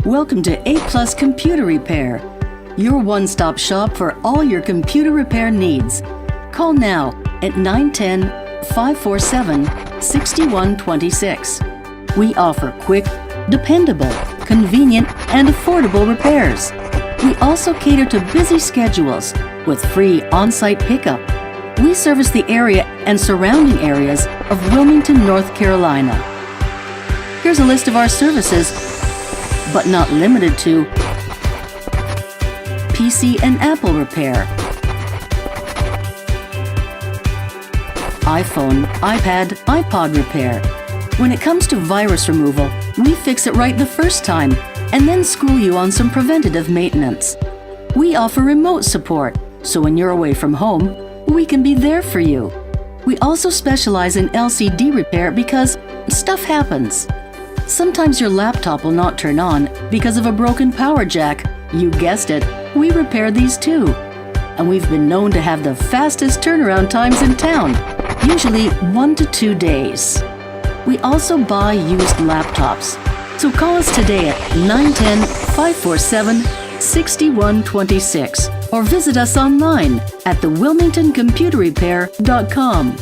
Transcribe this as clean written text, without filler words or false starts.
Welcome to A+ Computer Repair, your one-stop shop for all your computer repair needs. Call now at 910-547-6126. We offer quick, dependable, convenient, and affordable repairs. We also cater to busy schedules with free on-site pickup. We service the area and surrounding areas of Wilmington, North Carolina. Here's a list of our services, but not limited to: PC and Apple repair, iPhone, iPad, iPod repair. When it comes to virus removal, we fix it right the first time and then school you on some preventative maintenance. We offer remote support, so when you're away from home, we can be there for you. We also specialize in LCD repair because stuff happens. Sometimes your laptop will not turn on because of a broken power jack. You guessed it, we repair these too. And we've been known to have the fastest turnaround times in town, usually 1 to 2 days. We also buy used laptops. So call us today at 910-547-6126 or visit us online at thewilmingtoncomputerrepair.com.